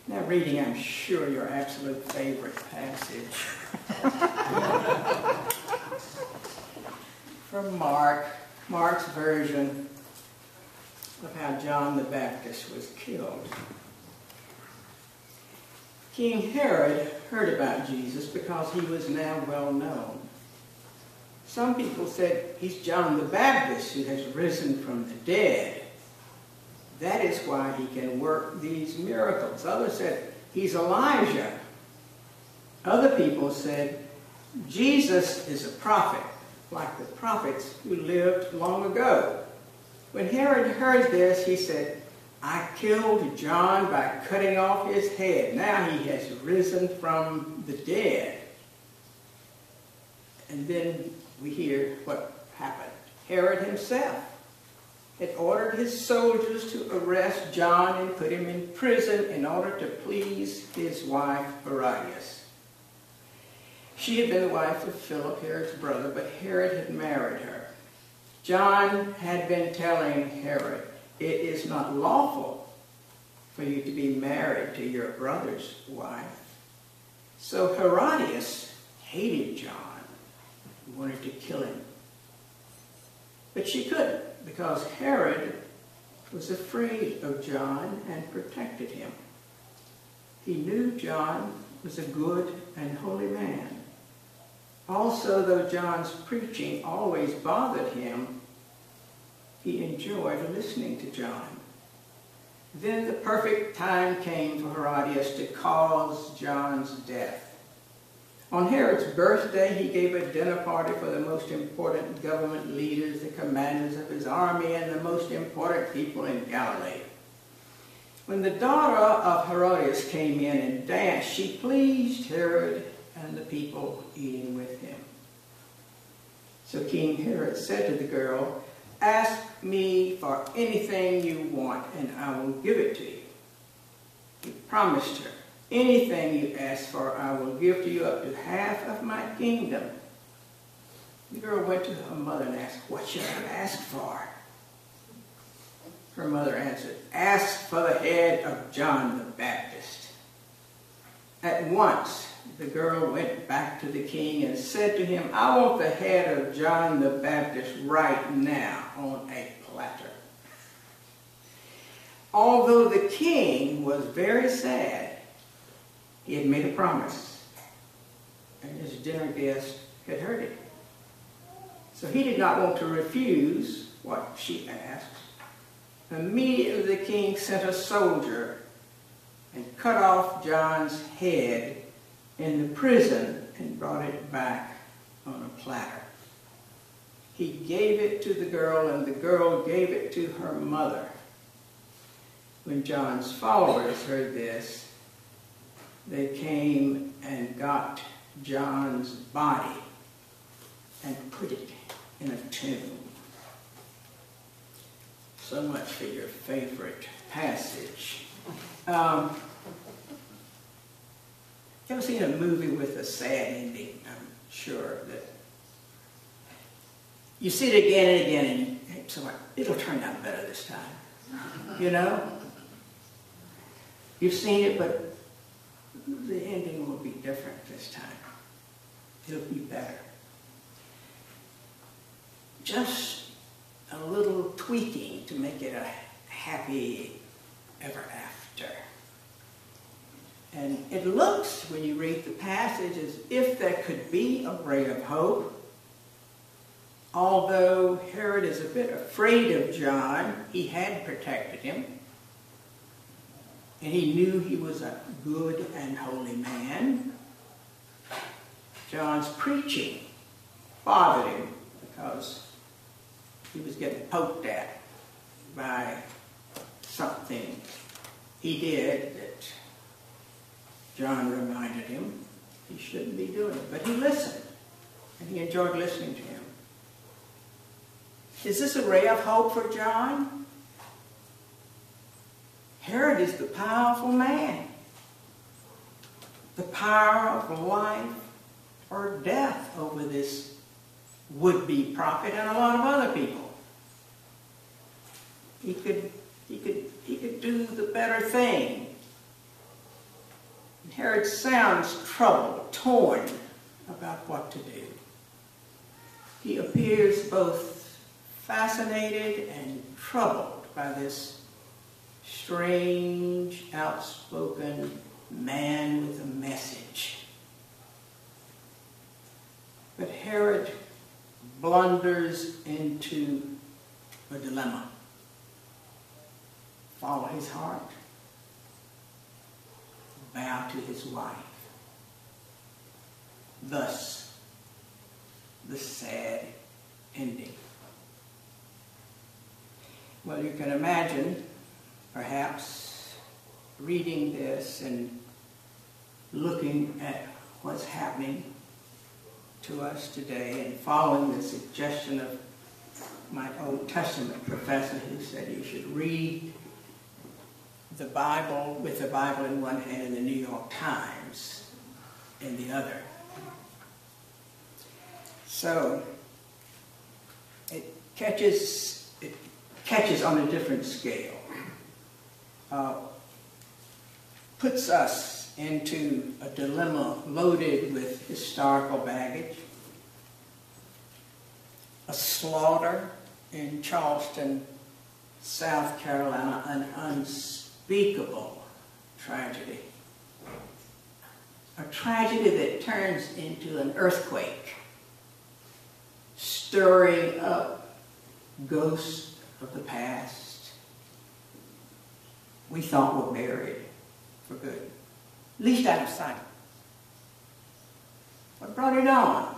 Now reading, I'm sure, your absolute favorite passage. From Mark's version of how John the Baptist was killed. King Herod heard about Jesus because he was now well known. Some people said he's John the Baptist who has risen from the dead. That is why he can work these miracles. Others said he's Elijah. Other people said Jesus is a prophet, like the prophets who lived long ago. When Herod heard this, he said, I killed John by cutting off his head. Now he has risen from the dead. And then we hear what happened. Herod himself had ordered his soldiers to arrest John and put him in prison in order to please his wife Herodias. She had been the wife of Philip, Herod's brother, but Herod had married her. John had been telling Herod, it is not lawful for you to be married to your brother's wife. So Herodias hated John and wanted to kill him. But she couldn't, because Herod was afraid of John and protected him. He knew John was a good and holy man. Also, though John's preaching always bothered him, he enjoyed listening to John. Then the perfect time came for Herodias to cause John's death. On Herod's birthday, he gave a dinner party for the most important government leaders, the commanders of his army, and the most important people in Galilee. When the daughter of Herodias came in and danced, she pleased Herod and the people eating with him. So King Herod said to the girl, ask me for anything you want, and I will give it to you. He promised her, anything you ask for, I will give to you up to half of my kingdom. The girl went to her mother and asked, what should I ask for? Her mother answered, ask for the head of John the Baptist. At once, the girl went back to the king and said to him, I want the head of John the Baptist right now on a platter. Although the king was very sad, he had made a promise, and his dinner guest had heard it. So he did not want to refuse what she asked. Immediately the king sent a soldier and cut off John's head in the prison and brought it back on a platter. He gave it to the girl, and the girl gave it to her mother. When John's followers heard this, they came and got John's body and put it in a tomb. So much for your favorite passage. You ever seen a movie with a sad ending? I'm sure that you see it again and again, and so it'll turn out better this time. You know? You've seen it, but the ending will be different this time. It'll be better. Just a little tweaking to make it a happy ever after. And it looks, when you read the passage, as if there could be a ray of hope. Although Herod is a bit afraid of John, he had protected him. And he knew he was a good and holy man. John's preaching bothered him because he was getting poked at by something he did that John reminded him he shouldn't be doing. But he listened, and he enjoyed listening to him. Is this a ray of hope for John? Herod is the powerful man. The power of life or death over this would-be prophet and a lot of other people. He could do the better thing. Herod sounds troubled, torn about what to do. He appears both fascinated and troubled by this strange, outspoken man with a message. But Herod blunders into a dilemma. Follow his heart, bow to his wife. Thus, the sad ending. Well, you can imagine, perhaps, reading this and looking at what's happening to us today and following the suggestion of my Old Testament professor who said you should read the Bible with the Bible in one hand and the New York Times in the other. So it catches on a different scale. Puts us into a dilemma loaded with historical baggage, a slaughter in Charleston, South Carolina, an unspeakable tragedy. A tragedy that turns into an earthquake, stirring up ghosts of the past we thought were buried for good, at least out of sight. What brought it on?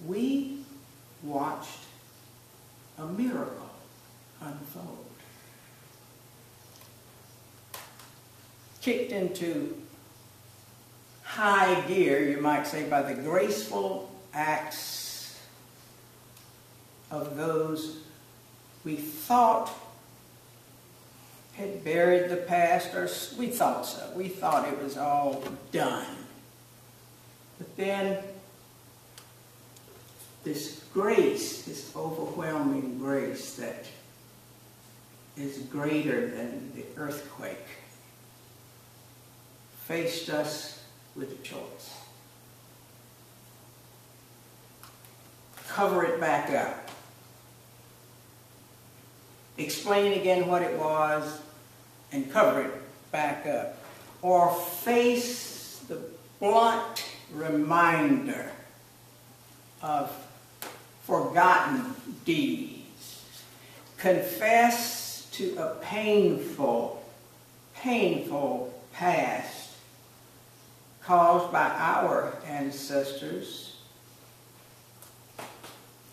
We watched a miracle unfold. Kicked into high gear, you might say, by the graceful acts of those we thought had buried the past, or we thought so. We thought it was all done. But then this grace, this overwhelming grace that is greater than the earthquake, faced us with a choice. Cover it back up. Explain again what it was and cover it back up. Or face the blunt reminder of forgotten deeds. Confess to a painful, painful past caused by our ancestors.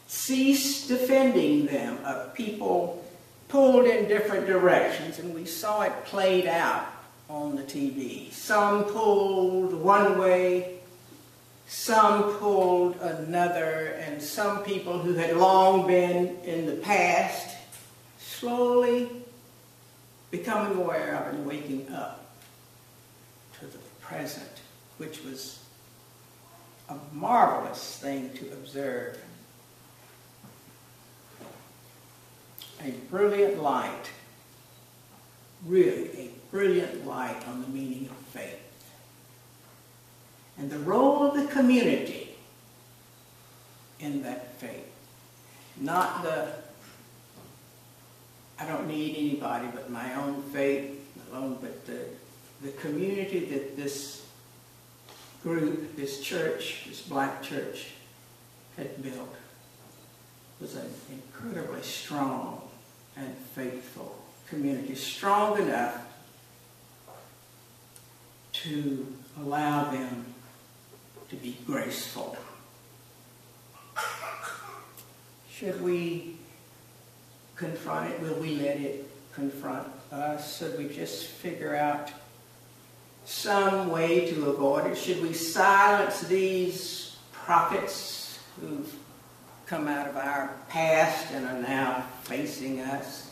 Cease defending them, a people pulled in different directions, and we saw it played out on the TV. Some pulled one way, some pulled another, and some people who had long been in the past slowly becoming aware of and waking up to the present, which was a marvelous thing to observe. A brilliant light, really a brilliant light on the meaning of faith. And the role of the community in that faith. Not the, I don't need anybody but my own faith alone, but the community that this group, this church, this black church had built was an incredibly strong and faithful community, strong enough to allow them to be graceful. Should we confront it? Will we let it confront us? Should we just figure out some way to avoid it? Should we silence these prophets who've come out of our past and are now facing us?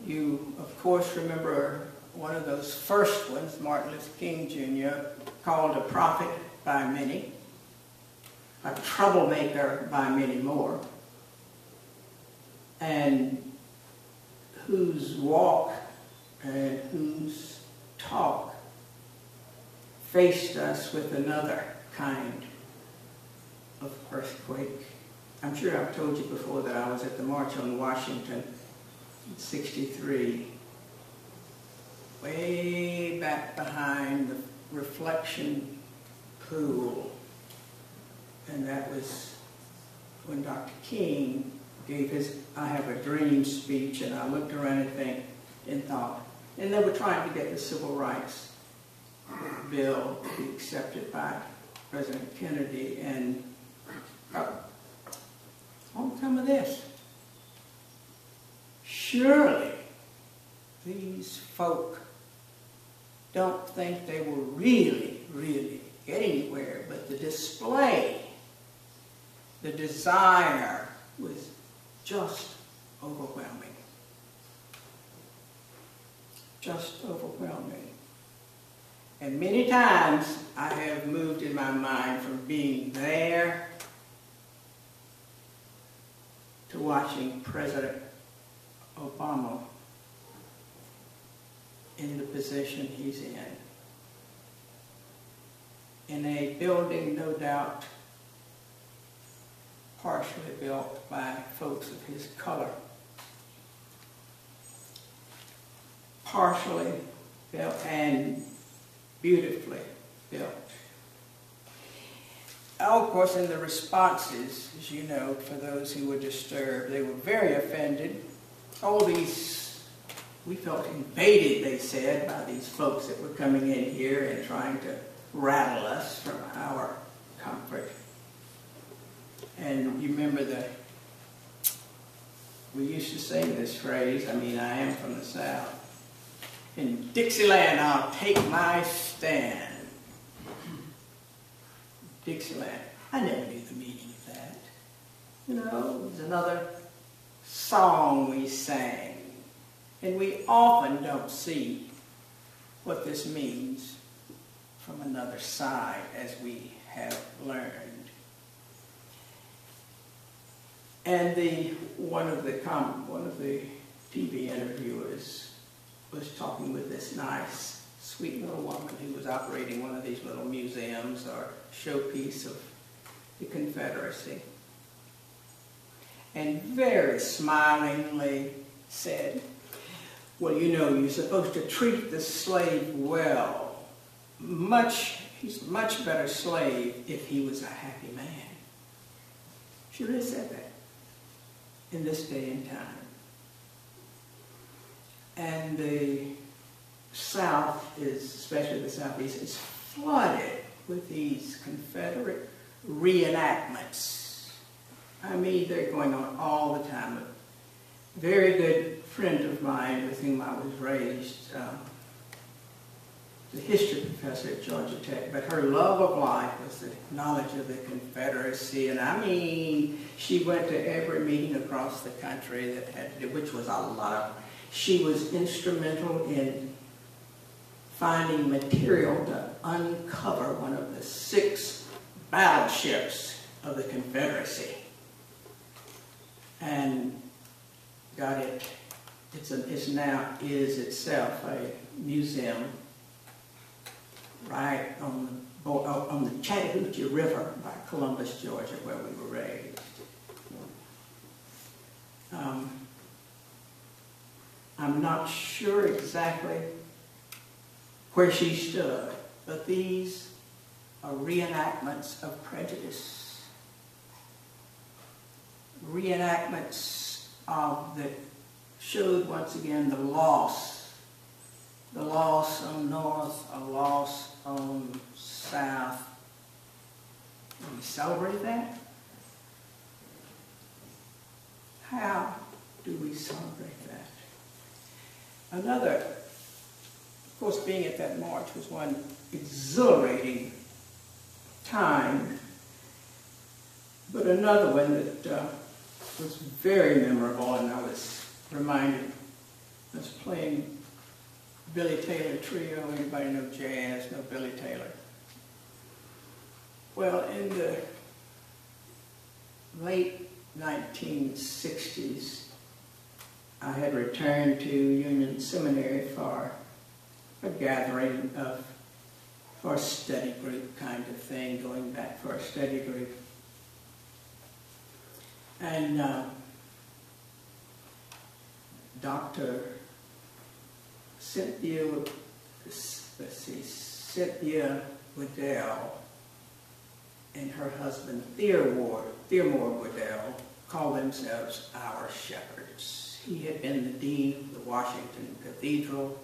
You, of course, remember one of those first ones, Martin Luther King Jr., called a prophet by many, a troublemaker by many more, and whose walk and whose talk faced us with another kind of earthquake. I'm sure I've told you before that I was at the March on Washington in '63, way back behind the reflection pool. And that was when Dr. King gave his I Have a Dream speech, and I looked around and thought, and they were trying to get the Civil Rights Bill to be accepted by President Kennedy, and on some of this, surely these folk don't think they will really get anywhere, but the display, the desire was just overwhelming. Just overwhelming. And many times I have moved in my mind from being there to watching President Obama in the position he's in a building, no doubt, partially built by folks of his color, partially built and beautifully built. Of course, in the responses, as you know, for those who were disturbed, they were very offended. All these, we felt invaded, they said, by these folks that were coming in here and trying to rattle us from our comfort. And you remember we used to sing this phrase, I am from the South. In Dixieland, I'll take my stand. Dixieland. I never knew the meaning of that. You know, it was another song we sang. And we often don't see what this means from another side, as we have learned. And one of the TV interviewers was talking with this nice, sweet little woman who was operating one of these little museums or showpiece of the Confederacy, and very smilingly said, well, you know, you're supposed to treat the slave well. He's a much better slave if he was a happy man. She really said that in this day and time. And the South especially the Southeast, is flooded with these Confederate reenactments. They're going on all the time. A very good friend of mine with whom I was raised, the history professor at Georgia Tech, but her love of life was the knowledge of the Confederacy, and she went to every meeting across the country that had to do, which was a lot of them. She was instrumental in finding material to uncover one of the 6 battleships of the Confederacy, and got it. It's now itself a museum right on the Chattahoochee River by Columbus, Georgia, where we were raised. I'm not sure exactly where she stood, but these are reenactments of prejudice. Reenactments that showed once again the loss on North, a loss on South. And we celebrate that? How do we celebrate that? Another, of course, being at that march was one exhilarating time, but another one that was very memorable, and I was reminded, I was playing Billy Taylor Trio. Anybody know jazz? Know Billy Taylor? Well, in the late 1960s, I had returned to Union Seminary for a gathering for a study group kind of thing, going back for a study group. And Dr. Cynthia Waddell and her husband Thurmond Waddell called themselves our shepherds. He had been the dean of the Washington Cathedral.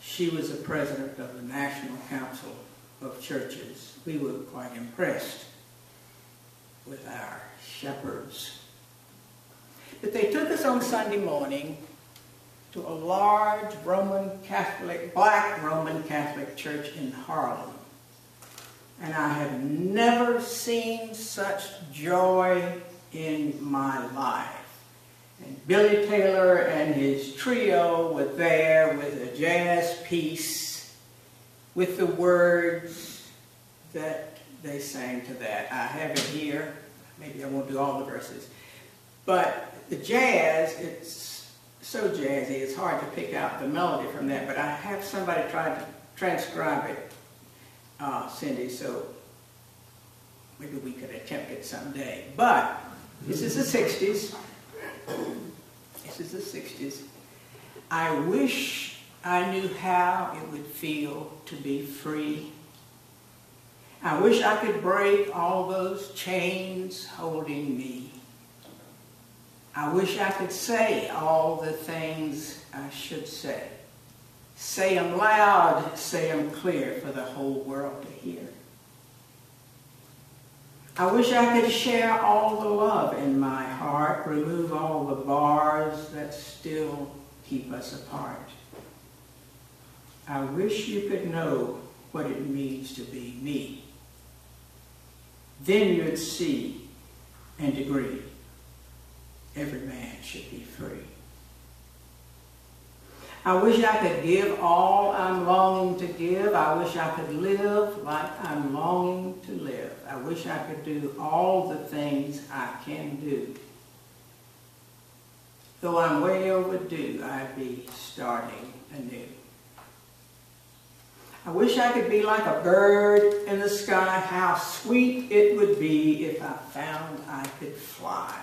She was the president of the National Council of Churches. We were quite impressed with our shepherds. But they took us on Sunday morning to a large black Roman Catholic church in Harlem. And I have never seen such joy in my life. And Billy Taylor and his trio were there with a jazz piece with the words that they sang to that. I have it here. Maybe I won't do all the verses. But the jazz, it's so jazzy, it's hard to pick out the melody from that. But I have somebody try to transcribe it, Cindy, so maybe we could attempt it someday. But this is the 60s. This is the 60s. I wish I knew how it would feel to be free. I wish I could break all those chains holding me. I wish I could say all the things I should say. Say them loud, say them clear for the whole world to hear. I wish I could share all the love in my heart, remove all the bars that still keep us apart. I wish you could know what it means to be me. Then you'd see and agree every man should be free. I wish I could give all I'm longing to give. I wish I could live like I'm longing to live. I wish I could do all the things I can do. Though I'm way overdue, I'd be starting anew. I wish I could be like a bird in the sky. How sweet it would be if I found I could fly.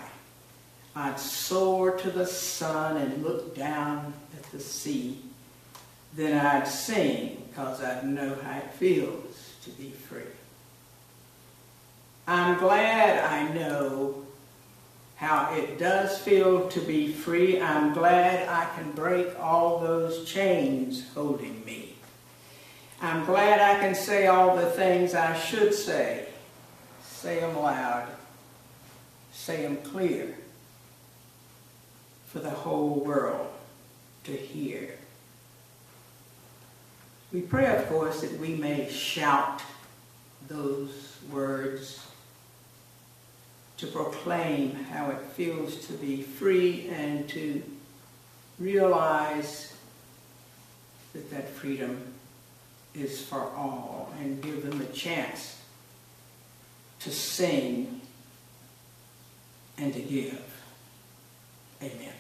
I'd soar to the sun and look down at the sea. Then I'd sing, because I'd know how it feels to be free. I'm glad I know how it does feel to be free. I'm glad I can break all those chains holding me. I'm glad I can say all the things I should say. Say them loud. Say them clear for the whole world to hear. We pray, of course, that we may shout those words to proclaim how it feels to be free and to realize that that freedom is for all, and give them a chance to sing and to give. Amen.